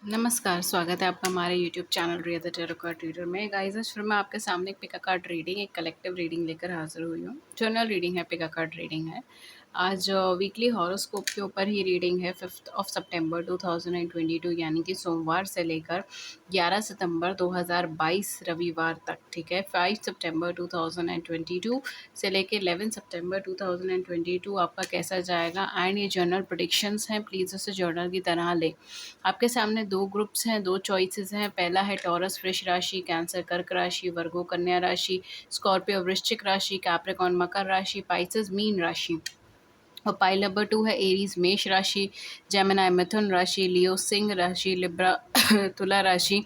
नमस्कार, स्वागत है आपका हमारे YouTube channel Riya the tarot card reader में। गाइस आज फिर मैं आपके सामने एक पिका कार्ड रीडिंग, एक कलेक्टिव रीडिंग लेकर हाजिर हुई हूँ। जनरल रीडिंग है, पिका कार्ड रीडिंग है। आज वीकली हॉरोस्कोप के ऊपर ही रीडिंग है। 5 सितंबर 2022 यानी कि सोमवार से लेकर 11 सितंबर 2022 रविवार तक, ठीक है। 5 सितंबर 2022 से लेकर 11 सितंबर 2022 आपका कैसा जाएगा एंड ये जर्नल प्रेडिक्शंस हैं, प्लीज़ उसे जर्नल की तरह लें। आपके सामने 2 ग्रुप्स हैं, 2 चॉइसेस हैं। पहला है टॉरस वृष राशि, कैंसर कर्क राशि, वर्गो कन्या राशि, स्कॉर्पियो वृश्चिक राशि, कैप्रिकॉर्न मकर राशि, पाइसेस मीन राशि। और पाइल नंबर 2 है एरीज मेष राशि, जेमिनी मिथुन राशि, लियो सिंह राशि, लिब्रा तुला राशि,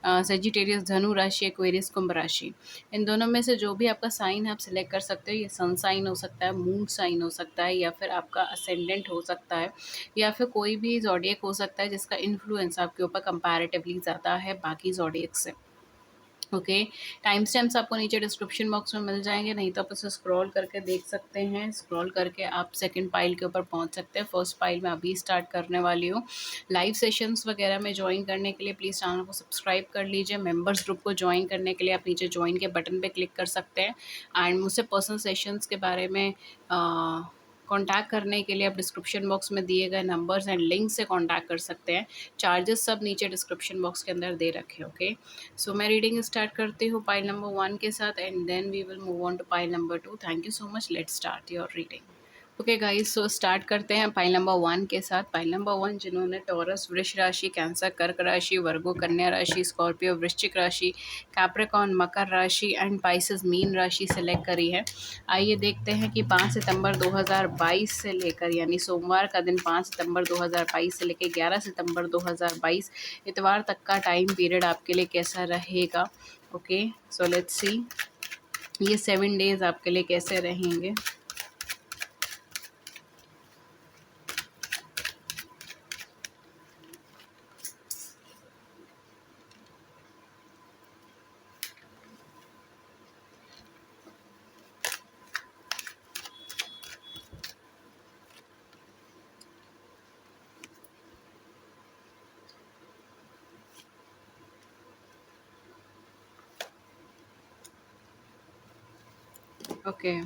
सेजिटेरियस धनु राशि, एक्वेरियस कुंभ राशि। इन दोनों में से जो भी आपका साइन है आप सिलेक्ट कर सकते हो। ये सन साइन हो सकता है, मून साइन हो सकता है, या फिर आपका असेंडेंट हो सकता है, या फिर कोई भी ज़ोडिएक हो सकता है जिसका इन्फ्लुएंस आपके ऊपर कंपैरेटिवली ज़्यादा है बाकी ज़ोडिएक से। ओके। टाइम स्टैम्प्स आपको नीचे डिस्क्रिप्शन बॉक्स में मिल जाएंगे, नहीं तो आप उसे स्क्रॉल करके देख सकते हैं। स्क्रॉल करके आप सेकंड पाइल के ऊपर पहुंच सकते हैं। फर्स्ट पाइल में अभी स्टार्ट करने वाली हूँ। लाइव सेशंस वगैरह में ज्वाइन करने के लिए प्लीज़ चैनल को सब्सक्राइब कर लीजिए। मेंबर्स ग्रुप को ज्वाइन करने के लिए आप नीचे ज्वाइन के बटन पे क्लिक कर सकते हैं। एंड मुझसे पर्सनल सेशंस के बारे में कॉन्टैक्ट करने के लिए आप डिस्क्रिप्शन बॉक्स में दिए गए नंबर्स एंड लिंक से कॉन्टैक्ट कर सकते हैं। चार्जेस सब नीचे डिस्क्रिप्शन बॉक्स के अंदर दे रखे, ओके। सो मैं रीडिंग स्टार्ट करती हूँ पाइल नंबर 1 के साथ and then we will move on to pile number 2। Thank you so much. Let's start your reading. Okay guys, so start करते हैं पाइल नंबर 1 के साथ। पाइल नंबर 1 जिन्होंने टॉरस वृष राशि, कैंसर कर्क राशि, वर्गो कन्या राशि, स्कॉर्पियो वृश्चिक राशि, कैप्रिकॉर्न मकर राशि एंड पाइसेस मीन राशि सेलेक्ट करी है। आइए देखते हैं कि 5 सितंबर 2022 से लेकर, यानी सोमवार का दिन 5 सितंबर 2022 से लेकर 11 सितंबर 2022 इतवार तक का टाइम पीरियड आपके लिए कैसा रहेगा। ओके, सो लेट्स सी ये 7 डेज आपके लिए कैसे रहेंगे। ओके,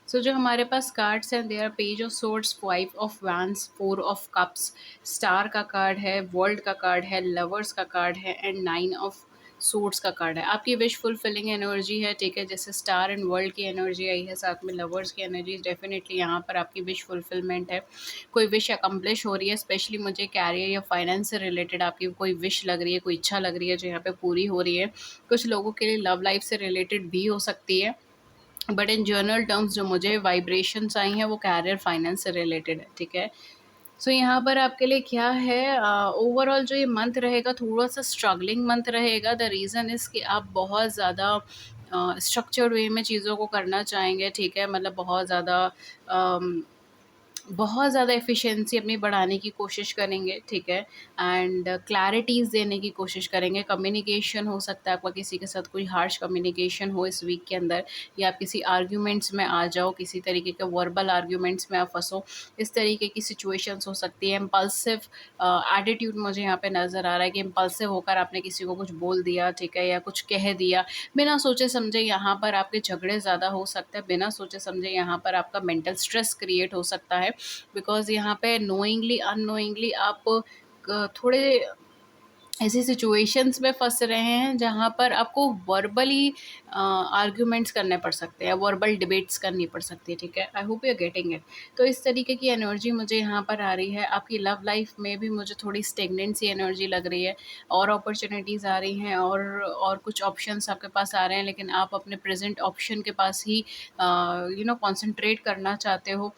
सो जो हमारे पास कार्ड्स हैं, there page of swords, 5 of wands, 4 of cups, star का कार्ड है, वर्ल्ड का कार्ड है, लवर्स का कार्ड है एंड 9 ऑफ सूट्स का कार्ड है। आपकी विश फुलफिलिंग एनर्जी है, ठीक है। जैसे स्टार एंड वर्ल्ड की एनर्जी आई है, साथ में लवर्स की एनर्जी, डेफिनेटली यहाँ पर आपकी विश फुलफिलमेंट है। कोई विश अकम्प्लिश हो रही है, स्पेशली मुझे कैरियर या फाइनेंस से रिलेटेड आपकी कोई विश लग रही है, कोई इच्छा लग रही है जो यहाँ पे पूरी हो रही है। कुछ लोगों के लिए लव लाइफ से रिलेटेड भी हो सकती है, बट इन जनरल टर्म्स जो मुझे वाइब्रेशंस आई हैं वो कैरियर फाइनेंस से रिलेटेड है, ठीक है। सो यहाँ पर आपके लिए क्या है, ओवरऑल जो ये मंथ रहेगा थोड़ा सा स्ट्रगलिंग मंथ रहेगा। द रीज़न इज़ कि आप बहुत ज़्यादा स्ट्रक्चर्ड वे में चीज़ों को करना चाहेंगे, ठीक है। मतलब बहुत ज़्यादा एफिशिएंसी अपनी बढ़ाने की कोशिश करेंगे, ठीक है। एंड क्लैरिटीज़ देने की कोशिश करेंगे। कम्युनिकेशन हो सकता है आपका किसी के साथ कोई हार्श कम्युनिकेशन हो इस वीक के अंदर, या आप किसी आर्ग्यूमेंट्स में आ जाओ, किसी तरीके के वर्बल आर्ग्यूमेंट्स में आप फंसो, इस तरीके की सिचुएशंस हो सकती है। इम्पल्सिव एटीट्यूड मुझे यहाँ पे नज़र आ रहा है कि इम्पल्सिव होकर आपने किसी को कुछ बोल दिया, ठीक है, या कुछ कह दिया बिना सोचे समझे। यहाँ पर आपके झगड़े ज़्यादा हो सकते हैं, बिना सोचे समझे यहाँ पर आपका मेंटल स्ट्रेस क्रिएट हो सकता है। बिकॉज़ यहाँ पे नोइंगली अननोइंगली आप थोड़े ऐसी सिचुएशंस में फंस रहे हैं जहाँ पर आपको वर्बली आर्ग्यूमेंट्स करने पड़ सकते हैं, वर्बल डिबेट्स करनी पड़ सकती है, ठीक है। I hope you are getting it. तो इस तरीके की एनर्जी मुझे यहाँ पर आ रही है। आपकी लव लाइफ में भी मुझे थोड़ी स्टेगनेंट सी एनर्जी लग रही है, और अपॉर्चुनिटीज़ आ रही हैं, और कुछ ऑप्शंस आपके पास आ रहे हैं, लेकिन आप अपने प्रेजेंट ऑप्शन के पास ही कॉन्सेंट्रेट करना चाहते हो।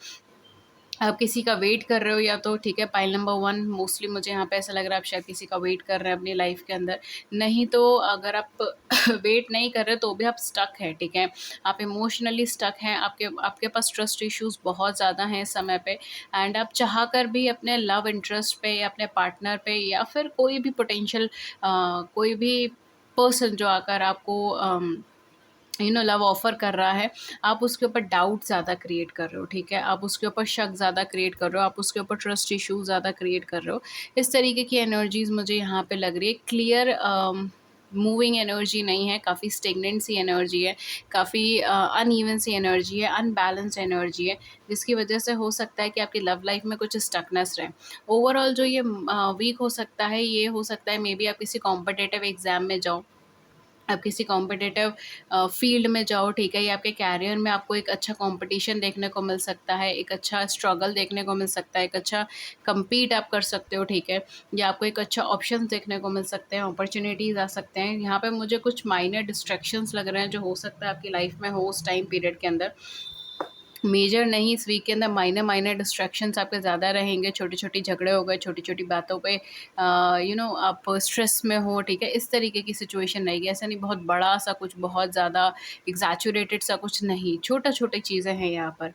आप किसी का वेट कर रहे हो या तो, ठीक है। पाइल नंबर 1 मोस्टली मुझे यहाँ पे ऐसा लग रहा है आप शायद किसी का वेट कर रहे हैं अपनी लाइफ के अंदर। नहीं तो अगर आप वेट नहीं कर रहे तो भी आप स्टक हैं, ठीक है। आप इमोशनली स्टक हैं, आपके आपके पास ट्रस्ट इश्यूज बहुत ज़्यादा हैं इस समय पे। एंड आप चाह कर भी अपने लव इंटरेस्ट पे या अपने पार्टनर पे या फिर कोई भी पोटेंशियल कोई भी पर्सन जो आकर आपको लव ऑफ़र कर रहा है, आप उसके ऊपर डाउट ज़्यादा क्रिएट कर रहे हो, ठीक है? आप उसके ऊपर शक ज़्यादा क्रिएट कर रहे हो, आप उसके ऊपर ट्रस्ट इश्यू ज़्यादा क्रिएट कर रहे हो। इस तरीके की एनर्जीज़ मुझे यहाँ पे लग रही है। क्लियर मूविंग एनर्जी नहीं है, काफ़ी स्टेगनेंट सी एनर्जी है, काफ़ी अनइवन सी एनर्जी है, अनबैलेंस्ड एनर्जी है, जिसकी वजह से हो सकता है कि आपकी लव लाइफ़ में कुछ स्टकनेस रहे। ओवरऑल जो ये वीक हो सकता है, ये हो सकता है मेबी आप किसी कॉम्पिटिटिव एग्ज़ाम में जाओ, आप किसी कॉम्पिटिटिव फ़ील्ड में जाओ, ठीक है? या आपके करियर में आपको एक अच्छा कॉम्पिटिशन देखने को मिल सकता है, एक अच्छा स्ट्रगल देखने को मिल सकता है, एक अच्छा कम्पीट आप कर सकते हो, ठीक है? या आपको एक अच्छा ऑप्शंस देखने को मिल सकते हैं, अपॉर्च्युनिटीज़ आ सकते हैं। यहाँ पे मुझे कुछ माइनर डिस्ट्रैक्शंस लग रहे हैं, जो हो सकता है आपकी लाइफ़ में हो उस टाइम पीरियड के अंदर। मेजर नहीं, इस वीक के अंदर माइनर माइनर डिस्ट्रैक्शंस आपके ज़्यादा रहेंगे, छोटी-छोटी झगड़े हो गए, छोटी-छोटी बातों पे आप स्ट्रेस में हो, ठीक है? इस तरीके की सिचुएशन रहेगी, ऐसा नहीं बहुत बड़ा-सा कुछ, बहुत ज़्यादा एग्ज़ैजुरेटेड सा कुछ नहीं, छोटा-छोटी चीज़ें हैं यहाँ पर।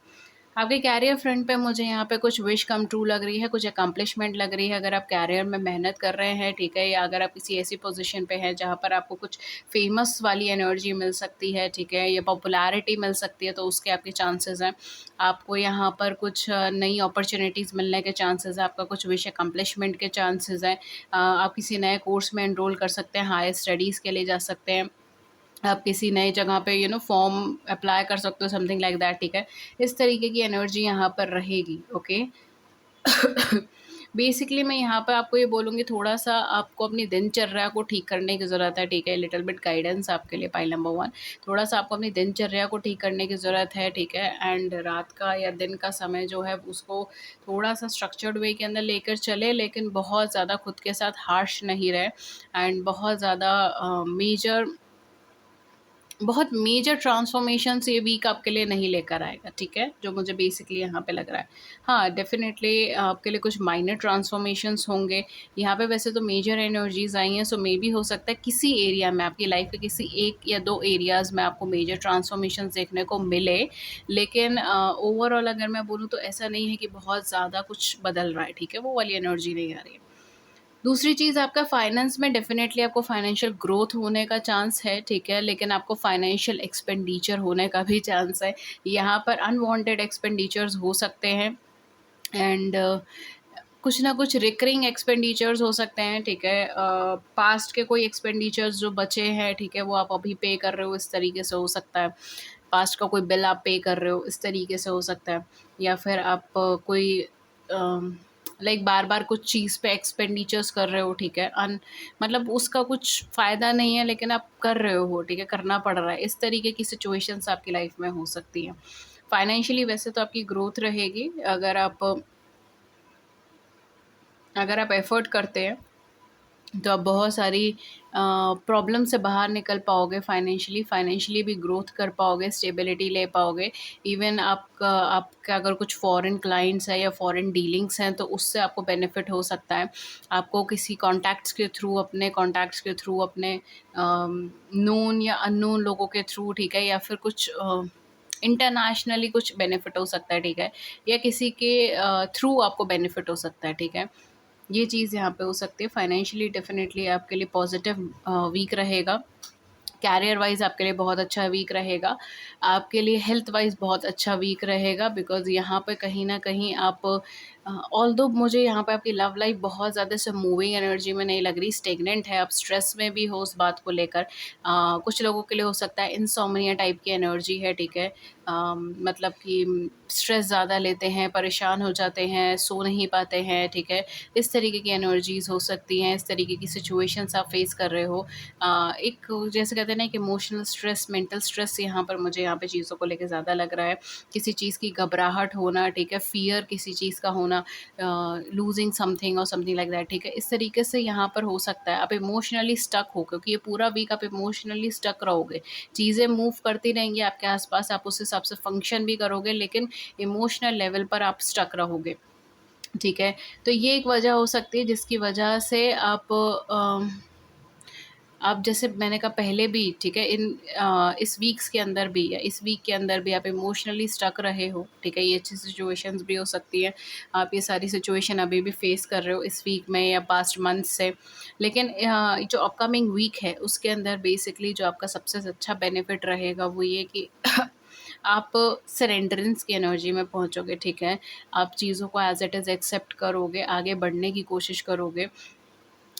आपके करियर फ्रंट पे मुझे यहाँ पे कुछ विश कम ट्रू लग रही है, कुछ अकम्प्लिशमेंट लग रही है। अगर आप करियर में मेहनत कर रहे हैं, ठीक है? या अगर आप किसी ऐसी पोज़ीशन पे हैं जहाँ पर आपको कुछ फ़ेमस वाली एनर्जी मिल सकती है, ठीक है? या पॉपुलैरिटी मिल सकती है, तो उसके आपके चांसेस हैं। आपको यहाँ पर कुछ नई अपॉर्च्युनिटीज़ मिलने के चांसेस हैं, आपका कुछ विश अकम्प्लिशमेंट के चांसेस हैं। आप किसी नए कोर्स में एनरोल कर सकते हैं, हायर स्टडीज़ के लिए जा सकते हैं। आप किसी नई जगह पे फॉर्म अप्लाई कर सकते हो, समथिंग लाइक दैट, ठीक है? इस तरीके की एनर्जी यहाँ पर रहेगी, ओके? बेसिकली मैं यहाँ पे आपको ये बोलूँगी, थोड़ा-सा आपको अपनी दिनचर्या को ठीक करने की ज़रूरत है, ठीक है? लिटिल बिट गाइडेंस आपके लिए पाइल नंबर 1, थोड़ा-सा आपको अपनी दिनचर्या को ठीक करने की ज़रूरत है, ठीक है? एंड रात का या दिन का समय जो है उसको थोड़ा-सा स्ट्रक्चर्ड वे के अंदर लेकर चलें, लेकिन बहुत ज़्यादा खुद के साथ हार्श नहीं रहें एंड बहुत मेजर ट्रांसफॉर्मेशंस ये वीक आपके लिए नहीं लेकर आएगा, ठीक है? जो मुझे बेसिकली यहाँ पे लग रहा है। हाँ, डेफ़िनेटली आपके लिए कुछ माइनर ट्रांसफॉर्मेशंस होंगे। यहाँ पे वैसे तो मेजर एनर्जीज़ आई हैं, सो मेबी हो सकता है किसी एरिया में, आपकी लाइफ़ के किसी 1 या 2 एरियाज़ में आपको मेजर ट्रांसफॉर्मेशंस देखने को मिले। लेकिन ओवरऑल अगर मैं बोलूँ तो ऐसा नहीं है कि बहुत ज़्यादा कुछ बदल रहा है, ठीक है? वो वाली एनर्जी नहीं आ रही है। दूसरी चीज़, आपका फाइनेंस में डेफ़िनेटली आपको फाइनेंशियल ग्रोथ होने का चांस है, ठीक है? लेकिन आपको फाइनेंशियल एक्सपेंडिचर होने का भी चांस है। यहाँ पर अनवांटेड एक्सपेंडिचर्स हो सकते हैं एंड कुछ ना कुछ रिकरिंग एक्सपेंडिचर्स हो सकते हैं, ठीक है? पास्ट के कोई एक्सपेंडिचर्स जो बचे हैं, ठीक है? वो आप अभी पे कर रहे हो, इस तरीके से हो सकता है। पास्ट का कोई बिल आप पे कर रहे हो, इस तरीके से हो सकता है। या फिर आप कोई लाइक बार-बार कुछ चीज़ पे एक्सपेंडिचर्स कर रहे हो, ठीक है? मतलब उसका कुछ फ़ायदा नहीं है, लेकिन आप कर रहे हो, ठीक है? करना पड़ रहा है। इस तरीके की सिचुएशंस आपकी लाइफ़ में हो सकती हैं। फाइनेंशियली वैसे तो आपकी ग्रोथ रहेगी, अगर आप एफ़र्ट करते हैं, तो आप बहुत सारी प्रॉब्लम से बाहर निकल पाओगे, फाइनेंशियली भी ग्रोथ कर पाओगे, स्टेबिलिटी ले पाओगे। इवन आपका अगर कुछ फॉरेन क्लाइंट्स हैं या फॉरेन डीलिंग्स हैं, तो उससे आपको बेनिफिट हो सकता है। आपको किसी अपने कॉन्टैक्ट्स के थ्रू, अपने नोन या अननोन लोगों के थ्रू, ठीक है? या फिर कुछ इंटरनेशनली कुछ बेनिफिट हो सकता है, ठीक है? या किसी के थ्रू आपको बेनिफिट हो सकता है, ठीक है? ये चीज़ यहाँ पे हो सकती है। फाइनेंशियली डेफ़िनेटली आपके लिए पॉज़िटिव वीक रहेगा। करियर वाइज़ आपके लिए बहुत अच्छा वीक रहेगा। आपके लिए हेल्थ वाइज़ बहुत अच्छा वीक रहेगा, बिकॉज़ यहाँ पे कहीं न कहीं आप ऑल्दो मुझे यहाँ पे आपकी लव लाइफ़ बहुत ज़्यादा से मूविंग एनर्जी में नहीं लग रही, स्टेगनेंट है, आप स्ट्रेस में भी हो उस बात को लेकर। कुछ लोगों के लिए हो सकता है इनसोम्निया टाइप की एनर्जी है, ठीक है? मतलब कि स्ट्रेस ज़्यादा लेते हैं, परेशान हो जाते हैं, सो नहीं पाते हैं, ठीक है? इस तरीके की एनर्जीज़ हो सकती हैं, इस तरीके की सिचुएशंस आप फ़ेस कर रहे हो। एक जैसे कहते हैं ना, कि इमोशनल स्ट्रेस, मेंटल स्ट्रेस यहाँ पर मुझे यहाँ पे चीज़ों को लेके ज़्यादा लग रहा है। किसी चीज़ की घबराहट होना, ठीक है? फ़ियर किसी चीज़ का होना, लूज़िंग समथिंग और समथिंग लाइक दैट, ठीक है? इस तरीके से यहाँ पर हो सकता है। आप इमोशनली स्टक हो, क्योंकि ये पूरा वीक आप इमोशनली स्टक रहोगे। चीज़ें मूव करती रहेंगी आपके आस-पास, आप उस हिसाब से फ़ंक्शन भी करोगे, लेकिन इमोशनल लेवल पर आप स्टक रहोगे, ठीक है? तो ये एक वजह हो सकती है जिसकी वजह से आप आप जैसे मैंने कहा पहले भी, ठीक है, इस वीक्स के अंदर भी या इस वीक के अंदर भी आप इमोशनली स्टक रहे हो, ठीक है, ये अच्छी सिचुएशंस भी हो सकती है, आप ये सारी सिचुएशन अभी भी फेस कर रहे हो इस वीक में या पास्ट मंथ से। लेकिन जो अपकमिंग वीक है उसके अंदर बेसिकली जो आपका सबसे अच्छा बेनिफिट रहेगा वो ये कि आप सरेंडरेंस की एनर्जी में पहुंचोगे, ठीक है, आप चीज़ों को एज इट इज़ एक्सेप्ट करोगे, आगे बढ़ने की कोशिश करोगे।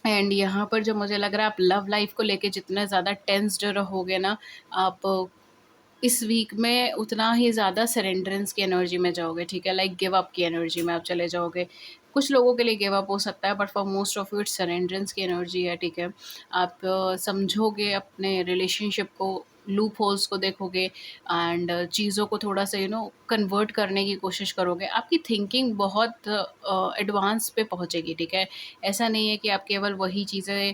एंड यहाँ पर जो मुझे लग रहा है आप लव लाइफ को लेके जितने ज़्यादा टेंस्ड रहोगे ना, आप इस वीक में उतना ही ज़्यादा सरेंडरेंस की एनर्जी में जाओगे, ठीक है, लाइक गिव अप की एनर्जी में आप चले जाओगे। कुछ लोगों के लिए गिव अप हो सकता है but for most of you it's surrenderance की एनर्जी है, ठीक है। आप समझोगे अपने रिलेशनशिप को, लूप होल्स को देखोगे एंड चीज़ों को थोड़ा सा कन्वर्ट करने की कोशिश करोगे। आपकी थिंकिंग बहुत एडवांस पे पहुँचेगी, ठीक है। ऐसा नहीं है कि आप केवल वही चीज़ें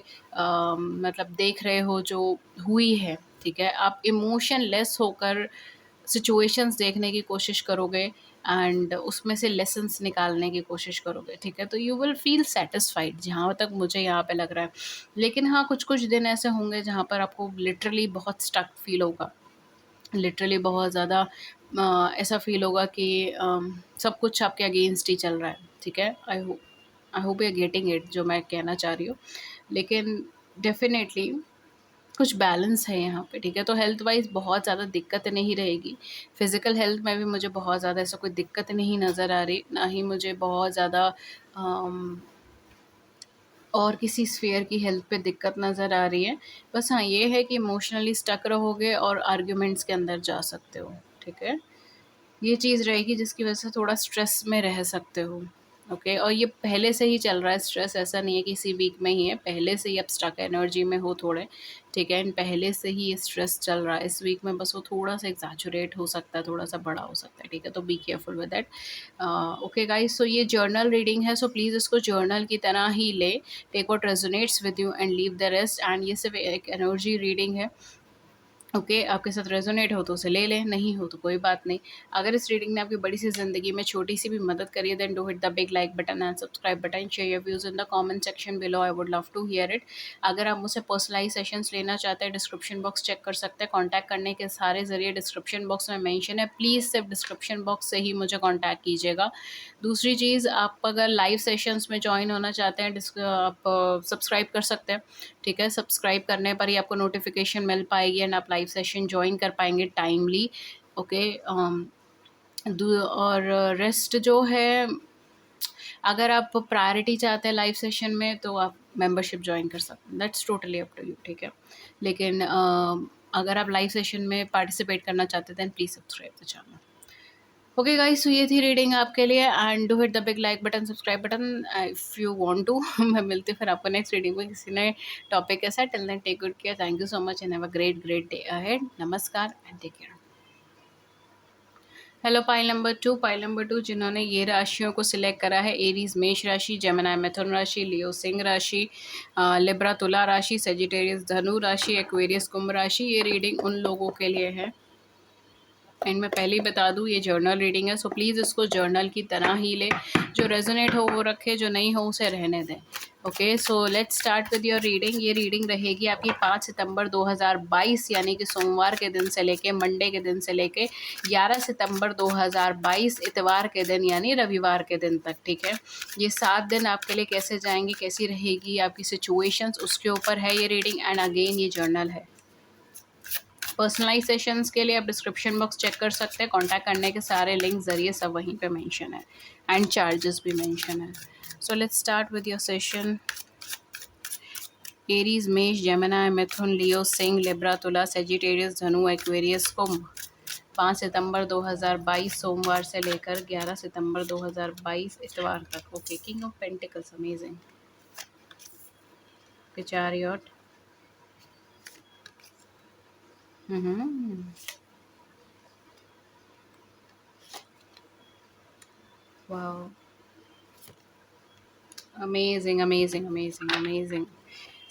मतलब देख रहे हो जो हुई है, ठीक है। आप इमोशन लेस होकर सिचुएशंस देखने की कोशिश करोगे एंड उसमें से लेसन्स निकालने की कोशिश करोगे, ठीक है। तो यू विल फील सेटिस्फाइड, जहाँ तक मुझे यहाँ पे लग रहा है। लेकिन हाँ, कुछ कुछ दिन ऐसे होंगे जहाँ पर आपको लिटरली बहुत स्टक फील होगा, लिटरली बहुत ज़्यादा ऐसा फील होगा कि सब कुछ आपके अगेंस्ट ही चल रहा है, ठीक है। I hope you are getting it जो मैं कहना चाह रही हूँ। लेकिन डेफिनेटली कुछ बैलेंस है यहाँ पे, ठीक है। तो हेल्थ वाइज़ बहुत ज़्यादा दिक्कत नहीं रहेगी। फ़िज़िकल हेल्थ में भी मुझे बहुत ज़्यादा ऐसा कोई दिक्कत नहीं नज़र आ रही, ना ही मुझे बहुत ज़्यादा अम, और किसी स्फ़ीयर की हेल्थ पे दिक्कत नज़र आ रही है। बस हाँ, ये है कि इमोशनली स्टक रहोगे और आर्ग्यूमेंट्स के अंदर जा सकते हो, ठीक है। ये चीज़ रहेगी जिसकी वजह से थोड़ा स्ट्रेस में रह सकते हो। ओके, और ये पहले से ही चल रहा है स्ट्रेस, ऐसा नहीं है कि इसी वीक में ही है, पहले से ही आप स्टक एनर्जी में हो थोड़े, ठीक है, एंड पहले से ही ये स्ट्रेस चल रहा है। इस वीक में बस वो थोड़ा सा एग्जैजुरेट हो सकता है, थोड़ा सा बड़ा हो सकता है, ठीक है। तो be careful with that. Okay guys, so ये जर्नल रीडिंग है, सो प्लीज़ इसको जर्नल की तरह ही ले, take what resonates with you and leave the rest. And ये सिर्फ एक एनर्जी रीडिंग है, ओके, आपके साथ रेजोनेट हो तो उसे ले लें, नहीं हो तो कोई बात नहीं। अगर इस रीडिंग ने आपकी बड़ी सी ज़िंदगी में छोटी सी भी मदद करी है, then do hit the big like button and subscribe button, share your views in the comment section below, I would love to hear it. अगर आप मुझसे पर्सनलाइज सेशंस लेना चाहते हैं, डिस्क्रिप्शन बॉक्स चेक कर सकते हैं, कॉन्टैक्ट करने के सारे ज़रिए डिस्क्रिप्शन बॉक्स में मेंशन है, प्लीज़ सिर्फ डिस्क्रिप्शन बॉक्स से ही मुझे कॉन्टैक्ट कीजिएगा। दूसरी चीज़, आप अगर लाइव सेशंस में ज्वाइन होना चाहते हैं, आप सब्सक्राइब कर सकते हैं, ठीक है। सब्सक्राइब करने पर ही आपको नोटिफिकेशन मिल पाएगी एंड आप लाइव सेशन ज्वाइन कर पाएंगे टाइमली, ओके। और रेस्ट जो है, अगर आप प्रायोरिटी चाहते हैं लाइव सेशन में तो आप मेंबरशिप ज्वाइन कर सकते हैं, that's totally up to you, ठीक है। लेकिन अगर आप लाइव सेशन में पार्टिसिपेट करना चाहते हैं then please subscribe the channel. Okay guys, तो ये थी रीडिंग आपके लिए and do hit the big like button, subscribe button if you want to. मैं मिलती हूँ फिर आपको नेक्स्ट रीडिंग में किसी नए टॉपिक के साथ। Till then take good care, thank you so much and have a great great day ahead. नमस्कार and take care. Hello pile number 2 जिन्होंने ये राशियों को सिलेक्ट करा है, एरीज मेष राशि, जेमिनी मिथुन राशि, लियो सिंह राशि, लिब्रा तुला राशि, सेजिटेरियस धनु राशि, एक्वेरियस कुंभ राशि, ये रीडिंग उन लोगों के लिए है। एंड मैं पहले ही बता दूँ ये जर्नल रीडिंग है, सो प्लीज़ इसको जर्नल की तरह ही ले, जो रेजोनेट हो वो रखे, जो नहीं हो उसे रहने दें। Okay, so let's start with your reading. ये रीडिंग रहेगी आपकी 5 सितंबर 2022 यानी कि सोमवार के दिन से लेके मंडे के दिन से लेके 11 सितंबर 2022 इतवार के दिन यानी रविवार के दिन तक, ठीक है। ये 7 दिन आपके लिए कैसे जाएंगी, कैसी रहेगी आपकी सिचुएशंस, उसके ऊपर है ये रीडिंग। एंड अगेन ये जर्नल है। पर्सनलाइज सेशंस के लिए आप डिस्क्रिप्शन बॉक्स चेक कर सकते हैं, कांटेक्ट करने के सारे लिंक ज़रिए सब वहीं पे मेंशन है एंड चार्जेस भी मेंशन है। So let's start with your session. Aries मेष, जेमिनी मिथुन, लियो सिंह, लिब्रा तुला, सेजिटेरियस धनु, एक्वेरियस कुंभ। 5 सितंबर 2022 सोमवार से लेकर 11 सितंबर 2022 इतवार तक। Okay, king of pentacles, amazing. Chariot, wow, amazing amazing amazing amazing.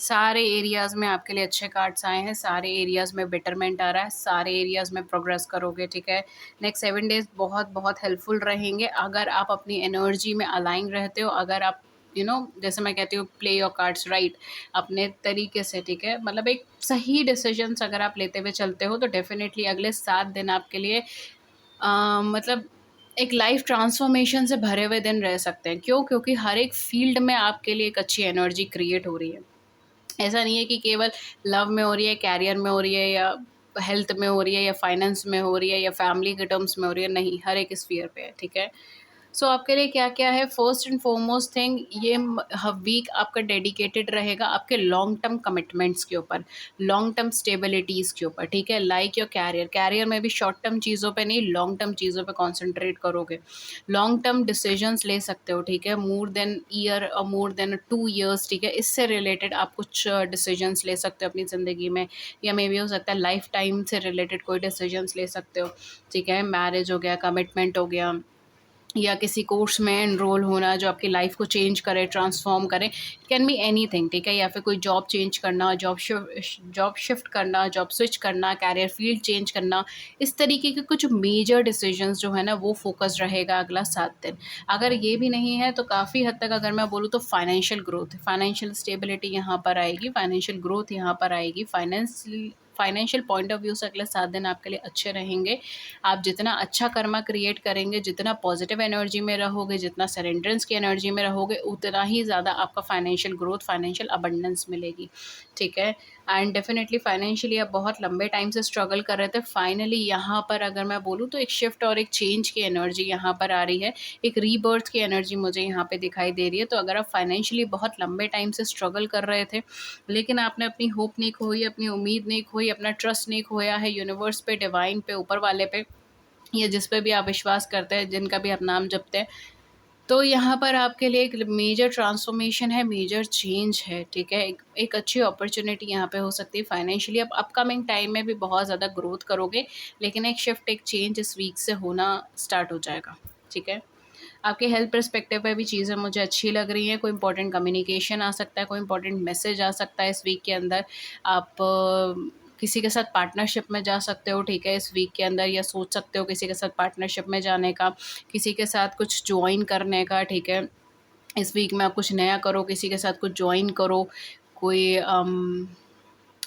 सारे एरियाज़ में आपके लिए अच्छे कार्ड्स आए हैं, सारे एरियाज़ में बेटरमेंट आ रहा है, सारे एरियाज़ में प्रोग्रेस करोगे, ठीक है। नेक्स्ट 7 डेज़ बहुत बहुत हेल्पफुल रहेंगे अगर आप अपनी एनर्जी में अलाइन रहते हो, अगर आप जैसे मैं कहती हूँ प्ले योर कार्ड्स राइट अपने तरीके से, ठीक है। मतलब एक सही डिसीजंस अगर आप लेते हुए चलते हो तो डेफ़िनेटली अगले 7 दिन आपके लिए मतलब एक लाइफ ट्रांसफॉर्मेशन से भरे हुए दिन रह सकते हैं। क्यों? क्योंकि हर एक फ़ील्ड में आपके लिए एक अच्छी एनर्जी क्रिएट हो रही है। ऐसा नहीं है कि केवल लव में हो रही है, करियर में हो रही है, या हेल्थ में हो रही है, या फाइनेंस में हो रही है, या फैमिली के टर्म्स में हो रही है, नहीं, हर एक स्फीयर पे है, ठीक है। सो आपके लिए क्या-क्या है, फर्स्ट एंड फॉरमोस्ट थिंग, ये वीक आपका डेडिकेटेड रहेगा आपके लॉन्ग टर्म कमिटमेंट्स के ऊपर, लॉन्ग टर्म स्टेबिलिटीज़ के ऊपर, ठीक है। लाइक योर करियर, करियर में भी शॉर्ट टर्म चीज़ों पे नहीं, लॉन्ग टर्म चीज़ों पे कॉन्संट्रेट करोगे। लॉन्ग टर्म डिसीजंस ले सकते हो, ठीक है, मोर देन ईयर और मोर देन 2 इयर्स, ठीक है। इससे रिलेटेड आप कुछ डिसीजंस ले सकते हो अपनी ज़िंदगी में, या मे बी हो सकता है लाइफ टाइम से रिलेटेड कोई डिसीजंस ले सकते हो, ठीक है। मैरिज हो गया, कमिटमेंट हो गया, या किसी कोर्स में एनरोल होना जो आपकी लाइफ को चेंज करे, ट्रांसफॉर्म करे। इट कैन बी एनीथिंग, ठीक है। या फिर कोई जॉब चेंज करना, जॉब शिफ्ट करना, जॉब स्विच करना, कैरियर फील्ड चेंज करना, इस तरीके के कुछ मेजर डिसीजंस जो है ना वो फोकस रहेगा अगला 7 दिन। अगर ये भी नहीं है तो काफ़ी हद तक अगर मैं बोलूँ तो फाइनेंशियल ग्रोथ, फाइनेंशियल स्टेबिलिटी यहाँ पर आएगी, फाइनेंशियल ग्रोथ यहाँ पर आएगी, फाइनेंशियल पॉइंट ऑफ व्यू से अगले 7 दिन आपके लिए अच्छे रहेंगे। आप जितना अच्छा कर्मा क्रिएट करेंगे, जितना पॉजिटिव एनर्जी में रहोगे, जितना सरेंडरेंस की एनर्जी में रहोगे, उतना ही ज़्यादा आपका फाइनेंशियल ग्रोथ, फाइनेंशियल अबंडेंस मिलेगी, ठीक है। एंड डेफिनेटली फाइनेंशियली आप बहुत लंबे टाइम से स्ट्रगल कर रहे थे, फाइनली यहाँ पर अगर मैं बोलूँ तो एक शिफ्ट और एक चेंज की एनर्जी यहाँ पर आ रही है, एक रीबर्थ की एनर्जी मुझे यहाँ पे दिखाई दे रही है। तो अगर आप फाइनेंशियली बहुत लंबे टाइम से स्ट्रगल कर रहे थे, लेकिन आपने अपनी होप नहीं खोई, अपनी उम्मीद नहीं खोई, अपना ट्रस्ट नहीं खोया है यूनिवर्स पे, डिवाइन पे, ऊपर वाले पे, या जिस पे भी आप विश्वास करते हैं, जिनका भी आप नाम जपते हैं, तो यहाँ पर आपके लिए एक मेजर ट्रांसफॉर्मेशन है, मेजर चेंज है, ठीक है। एक अच्छी अपॉर्च्युनिटी यहाँ पे हो सकती है फाइनेंशियली। आप अपकमिंग टाइम में भी बहुत ज़्यादा ग्रोथ करोगे, लेकिन एक शिफ्ट, एक चेंज इस वीक से होना स्टार्ट हो जाएगा, ठीक है। आपके हेल्थ पर्सपेक्टिव पे भी चीज़ें मुझे अच्छी लग रही हैं। कोई इंपॉर्टेंट कम्युनिकेशन आ सकता है, कोई इंपॉर्टेंट मैसेज आ सकता है इस वीक के अंदर। आप किसी के साथ पार्टनरशिप में जा सकते हो, ठीक है, इस वीक के अंदर, या सोच सकते हो किसी के साथ पार्टनरशिप में जाने का, किसी के साथ कुछ जॉइन करने का, ठीक है। इस वीक में आप कुछ नया करो, किसी के साथ कुछ जॉइन करो, कोई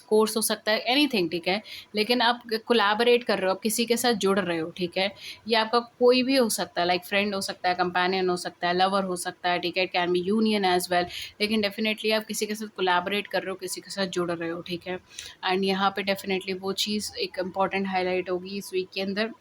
कोर्स हो सकता है, एनीथिंग, ठीक है। लेकिन आप कोलैबोरेट कर रहे हो, आप किसी के साथ जुड़ रहे हो, ठीक है। ये आपका कोई भी हो सकता है, लाइक फ्रेंड हो सकता है, कंपेनियन हो सकता है, लवर हो सकता है, ठीक है, it can be union as well. लेकिन डेफ़िनेटली आप किसी के साथ कोलैबोरेट कर रहे हो, किसी के साथ जुड़ रहे हो, ठीक है। एंड यहाँ पे डेफ़िनेटली वो चीज़ एक इम्पॉर्टेंट हाइलाइट होगी इस वीक के अंदर।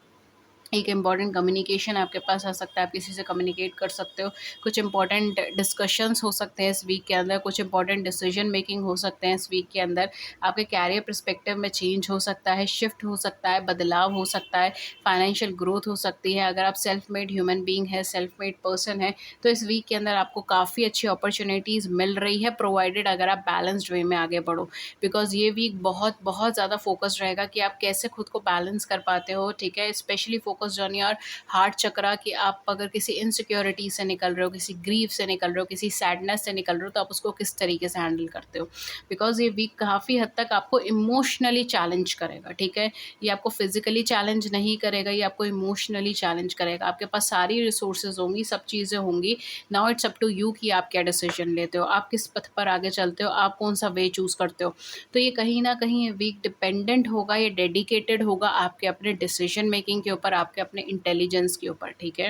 एक इम्पॉर्टेंट कम्युनिकेशन आपके पास आ सकता है, आप किसी से कम्युनिकेट कर सकते हो, कुछ इम्पॉर्टेंट डिस्कशंस हो सकते हैं इस वीक के अंदर, कुछ इम्पॉर्टेंट डिसीजन मेकिंग हो सकते हैं इस वीक के अंदर, आपके कैरियर पर्सपेक्टिव में चेंज हो सकता है, शिफ्ट हो सकता है, बदलाव हो सकता है, फाइनेंशियल ग्रोथ हो सकती है। अगर आप सेल्फ मेड ह्यूमन बीइंग है, सेल्फ मेड पर्सन है, तो इस वीक के अंदर आपको काफ़ी अच्छी अपॉर्चुनिटीज़ मिल रही है, प्रोवाइडेड अगर आप बैलेंस्ड वे में आगे बढ़ो। बिकॉज़ ये वीक बहुत बहुत ज़्यादा फोकस्ड रहेगा कि आप कैसे खुद को बैलेंस कर पाते हो, ठीक है। Specially focused on your heart chakra, कि आप अगर किसी इनसिक्योरिटी से निकल रहे हो, किसी ग्रीफ से निकल रहे हो, किसी सैडनेस से निकल रहे हो, तो आप उसको किस तरीके से हैंडल करते हो। बिकॉज़ ये वीक काफ़ी हद तक आपको इमोशनली चैलेंज करेगा, ठीक है। ये आपको फिज़िकली चैलेंज नहीं करेगा, ये आपको इमोशनली चैलेंज करेगा। आपके पास सारी रिसोर्सेज़ होंगी, सब चीज़ें होंगी। Now it's up to you कि आप क्या डिसीजन लेते हो, आप किस पथ पर आगे चलते हो, आप कौन-सा वे चूज़ करते हो। तो ये कहीं न कहीं ये वीक डिपेंडेंट होगा, ये डेडिकेटेड होगा आपके अपने डिसीजन मेकिंग के ऊपर, आपके अपने इंटेलिजेंस के ऊपर, ठीक है।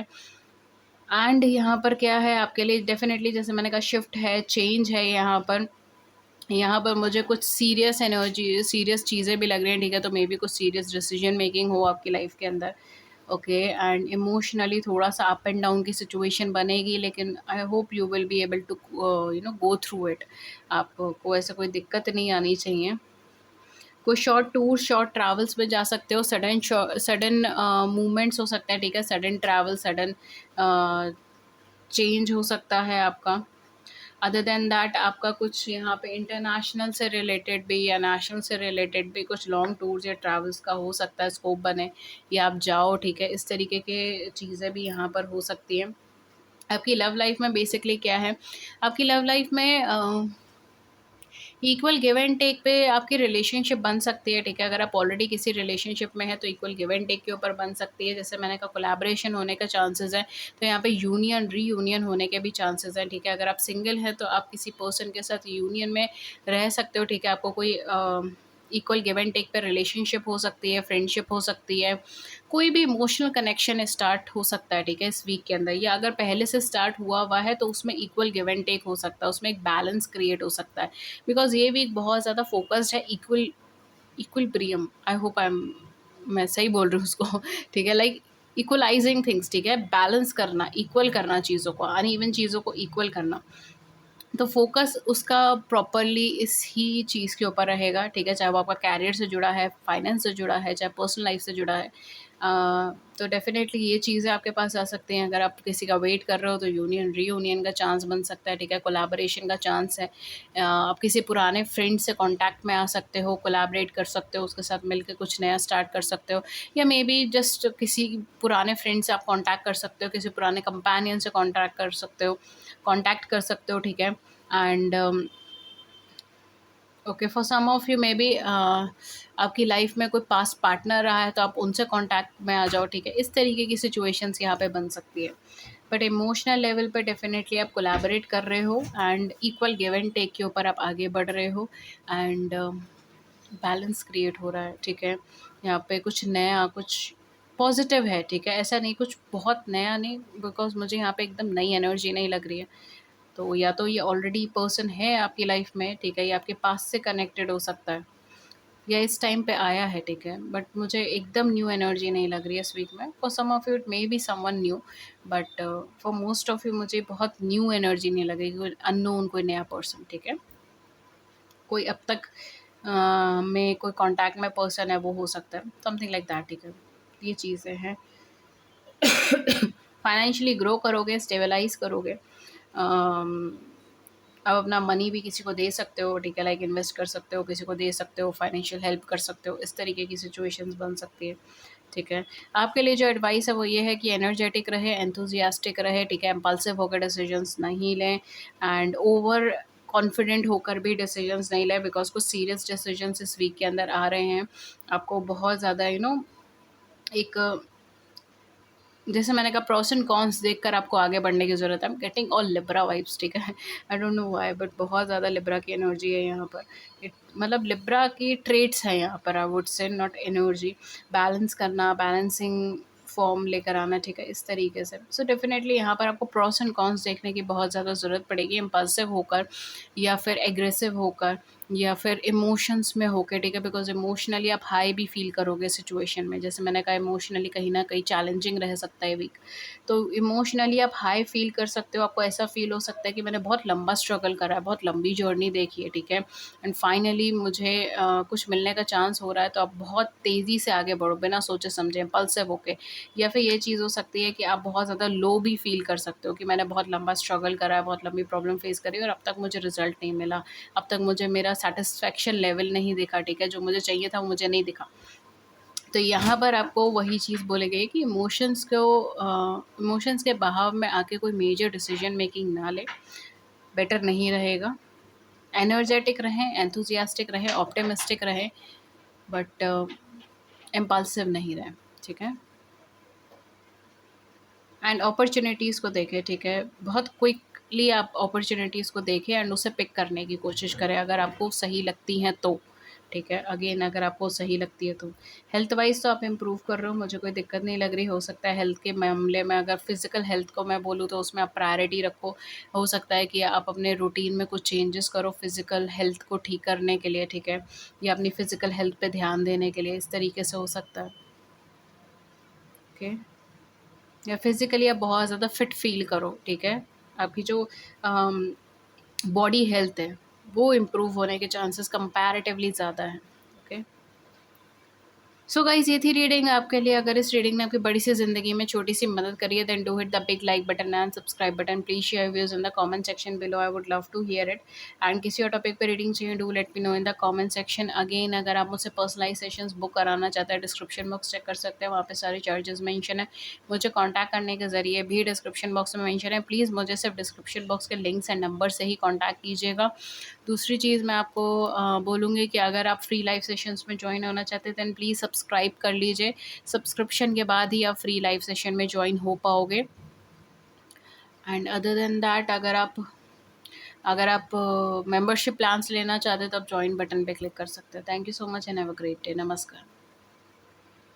एंड यहाँ पर क्या है आपके लिए, डेफ़िनेटली जैसे मैंने कहा, शिफ्ट है, चेंज है यहाँ पर। यहाँ पर मुझे कुछ सीरियस एनर्जी, सीरियस चीज़ें भी लग रही हैं, ठीक है। तो मे बी कुछ सीरियस डिसीजन मेकिंग हो आपकी लाइफ़ के अंदर, ओके। एंड इमोशनली थोड़ा-सा अप एंड डाउन की सिचुएशन बनेगी, लेकिन I hope you will be able to go through it. आपको ऐसा कोई दिक्कत नहीं आनी चाहिए। कोई शॉर्ट टूर, शॉर्ट ट्रैवल्स में जा सकते हो, सडन मूवमेंट्स हो सकते हैं, ठीक है, सडन ट्रैवल, सडन चेंज हो सकता है आपका। अदर देन दैट आपका कुछ यहाँ पे इंटरनेशनल से रिलेटेड भी या नेशनल से रिलेटेड भी कुछ लॉन्ग टूर्स या ट्रैवल्स का हो सकता है, स्कोप बने, या आप जाओ, ठीक है। इस तरीके के चीज़ें भी यहाँ पर हो सकती हैं। आपकी लव लाइफ में बेसिकली क्या है, आपकी लव लाइफ में इक्वल गिव एंड टेक पे आपकी रिलेशनशिप बन सकती है, ठीक है। अगर आप ऑलरेडी किसी रिलेशनशिप में है तो इक्वल गिव एंड टेक के ऊपर बन सकती है। जैसे मैंने कहा कोलैबोरेशन होने का चांसेस है, तो यहाँ पे यूनियन रीयूनियन होने के भी चांसेस हैं, ठीक है। अगर आप सिंगल हैं तो आप किसी पर्सन के साथ यूनियन में रह सकते हो, ठीक है। आपको कोई इक्वल गिव एंड टेक पे रिलेशनशिप हो सकती है, फ्रेंडशिप हो सकती है, कोई भी इमोशनल कनेक्शन स्टार्ट हो सकता है, ठीक है, इस वीक के अंदर। या अगर पहले से स्टार्ट हुआ हुआ है तो उसमें इक्वल गिव एंड टेक हो सकता है, उसमें एक बैलेंस क्रिएट हो सकता है। बिकॉज ये वीक बहुत ज़्यादा फोकस्ड है equilibrium, I hope I am, मैं सही बोल रही हूँ उसको ठीक है, लाइक इक्वलाइजिंग थिंग्स, ठीक है, बैलेंस करना, इक्वल करना चीज़ों को, अनइवन चीज़ों को इक्वल करना। तो फोकस उसका प्रॉपरली इस ही चीज़ के ऊपर रहेगा, ठीक है। चाहे वो आपका कैरियर से जुड़ा है, फाइनेंस से जुड़ा है, चाहे पर्सनल लाइफ से जुड़ा है। तो डेफिनेटली ये चीज़ें आपके पास आ सकती हैं। अगर आप किसी का वेट कर रहे हो तो यूनियन रीयूनियन का चांस बन सकता है, ठीक है। कोलैबोरेशन का चांस है। आप किसी पुराने फ्रेंड से कांटेक्ट में आ सकते हो, कोलैबोरेट कर सकते हो, उसके साथ मिलकर कुछ नया स्टार्ट कर सकते हो। या मे बी जस्ट किसी पुराने फ्रेंड से आप कांटेक्ट कर सकते हो, किसी पुराने कंपेनियन से कांटेक्ट कर सकते हो, ठीक है। And okay, for some of you may be आपकी लाइफ में कोई पास्ट पार्टनर रहा है तो आप उनसे कांटेक्ट में आ जाओ, ठीक है। इस तरीके की सिचुएशंस यहाँ पे बन सकती है। बट इमोशनल लेवल पे डेफिनेटली आप कोलैबोरेट कर रहे हो and equal give and take के ऊपर आप आगे बढ़ रहे हो। एंड बैलेंस क्रिएट हो रहा है, ठीक है। यहाँ पे कुछ नया, कुछ पॉजिटिव है, ठीक है। ऐसा नहीं कुछ बहुत नया नहीं, बिकॉज मुझे यहाँ पे एकदम नई एनर्जी नहीं लग रही है। तो या तो ये ऑलरेडी पर्सन है आपकी लाइफ में, ठीक है, ये आपके पास से कनेक्टेड हो सकता है, या इस टाइम पे आया है, ठीक है। बट मुझे एकदम न्यू एनर्जी नहीं लग रही है इस वीक में। For some of you it may be someone new, but for most of you मुझे बहुत न्यू एनर्जी नहीं लगेगी। कोई अननोन, कोई नया पर्सन, ठीक है। कोई अब तक में कोई कांटेक्ट में पर्सन है, वो हो सकता है, समथिंग लाइक दैट, ठीक है। ये चीज़ें हैं। फाइनेंशियली ग्रो करोगे, स्टेबलाइज करोगे। आप अपना मनी भी किसी को दे सकते हो, ठीक है, लाइक इन्वेस्ट कर सकते हो, किसी को दे सकते हो, फाइनेंशियल हेल्प कर सकते हो। इस तरीके की सिचुएशंस बन सकती है, ठीक है। आपके लिए जो एडवाइस है वो ये है कि एनर्जेटिक रहे, एंथुजियास्टिक रहे, ठीक है। इम्पल्सिव होकर डिसीजंस नहीं लें एंड ओवर कॉन्फिडेंट होकर भी डिसीजंस नहीं लें, बिकॉज कुछ सीरियस डिसीजंस इस वीक के अंदर आ रहे हैं। आपको बहुत ज़्यादा एक, जैसे मैंने कहा, प्रोस एंड कॉन्स देखकर आपको आगे बढ़ने की ज़रूरत है। I am getting all Libra vibes, ठीक है। I don't know why, but बहुत ज़्यादा लिब्रा की एनर्जी है यहाँ पर। मतलब लिब्रा की ट्रेट्स हैं यहाँ पर, I would say, not energy. Balance करना, बैलेंसिंग फॉर्म लेकर आना, ठीक है, इस तरीके से। सो डेफिनेटली यहाँ पर आपको प्रोस एंड कॉन्स देखने की बहुत ज़्यादा ज़रूरत पड़ेगी, इम्पल्सिव होकर या फिर एग्रेसिव होकर या फिर इमोशंस में होके, ठीक है। बिकॉज इमोशनली आप हाई भी फील करोगे सिचुएशन में। जैसे मैंने कहा, इमोशनली कहीं ना कहीं चैलेंजिंग रह सकता है वीक। तो इमोशनली आप हाई फील कर सकते हो। आपको ऐसा फील हो सकता है कि मैंने बहुत लंबा स्ट्रगल करा है, बहुत लंबी जर्नी देखी है, ठीक है, एंड फाइनली मुझे कुछ मिलने का चांस हो रहा है। तो आप बहुत तेज़ी से आगे बढ़ो, बिना सोचे समझे, इम्पल्सिव होके। या फिर ये चीज़ हो सकती है कि आप बहुत ज़्यादा लो भी फील कर सकते हो कि मैंने बहुत लंबा स्ट्रगल करा है, बहुत लंबी प्रॉब्लम फेस करी है और अब तक मुझे रिजल्ट नहीं मिला, अब तक मुझे मेरा सैटिस्फैक्शन लेवल नहीं दिखा, ठीक है, जो मुझे चाहिए था वो मुझे नहीं दिखा। तो यहाँ पर आपको वही चीज़ बोली गई कि इमोशंस के बहाव में आके कोई मेजर डिसीजन मेकिंग ना ले, बेटर नहीं रहेगा। एनर्जेटिक रहें, एंथुसियास्टिक रहें, ऑप्टिमिस्टिक रहें, बट इम्पल्सिव नहीं रहें, ठीक है। एंड अपॉर्चुनिटीज़ को देखें, ठीक है, बहुत क्विकली आप अपॉर्चुनिटीज़ को देखें एंड उसे पिक करने की कोशिश करें, अगर आपको सही लगती हैं तो, ठीक है। अगेन, अगर आपको सही लगती है तो। हेल्थ वाइज तो आप इम्प्रूव कर रहे हो, मुझे कोई दिक्कत नहीं लग रही। हो सकता है हेल्थ के मामले में, अगर फिजिकल हेल्थ को मैं बोलूँ तो उसमें आप प्रायोरिटी रखो। हो सकता है कि आप अपने रूटीन में कुछ चेंजेस करो फिजिकल हेल्थ को ठीक करने के लिए, ठीक है, या अपनी फिजिकल हेल्थ पे ध्यान देने के लिए, इस तरीके से हो सकता है, ओके। या फिज़िकली आप बहुत ज़्यादा फिट फ़ील करो, ठीक है। आपकी जो बॉडी हेल्थ है, वो इम्प्रूव होने के चांसेस कंपैरेटिवली ज़्यादा हैं, ओके। सो गाइज़ ये थी रीडिंग आपके लिए। अगर इस रीडिंग ने आपकी बड़ी सी ज़िंदगी में छोटी सी मदद करी है, then do hit the big like button and subscribe button. Please share views in the comment section below, I would love to hear it. And किसी और टॉपिक पे रीडिंग चाहिए, do let me know in the comment section. Again अगर आप मुझसे personalise sessions book कराना चाहते हैं, डिस्क्रिप्शन बॉक्स चेक कर सकते हैं, वहाँ पे सारे चार्जेस मेंशन है। मुझे कॉन्टैक्ट करने के ज़रिए भी डिस्क्रिप्शन बॉक्स में मेंशन है। प्लीज़ मुझे सिर्फ डिस्क्रिप्शन बॉक्स के लिंक्स एंड नंबर से ही कॉन्टैक्ट कीजिएगा। दूसरी चीज़ मैं आपको बोलूँगी कि अगर आप फ्री लाइव सेशंस में जॉइन होना चाहते हैं, देन प्लीज़ सब्सक्राइब कर लीजिए। सब्सक्रिप्शन के बाद ही आप फ्री लाइव सेशन में जॉइन हो पाओगे। एंड अदर देन दैट, अगर आप मेंबरशिप प्लान्स लेना चाहते हैं तो आप जॉइन बटन पे क्लिक कर सकते हैं। Thank you so much and have a great day. नमस्कार।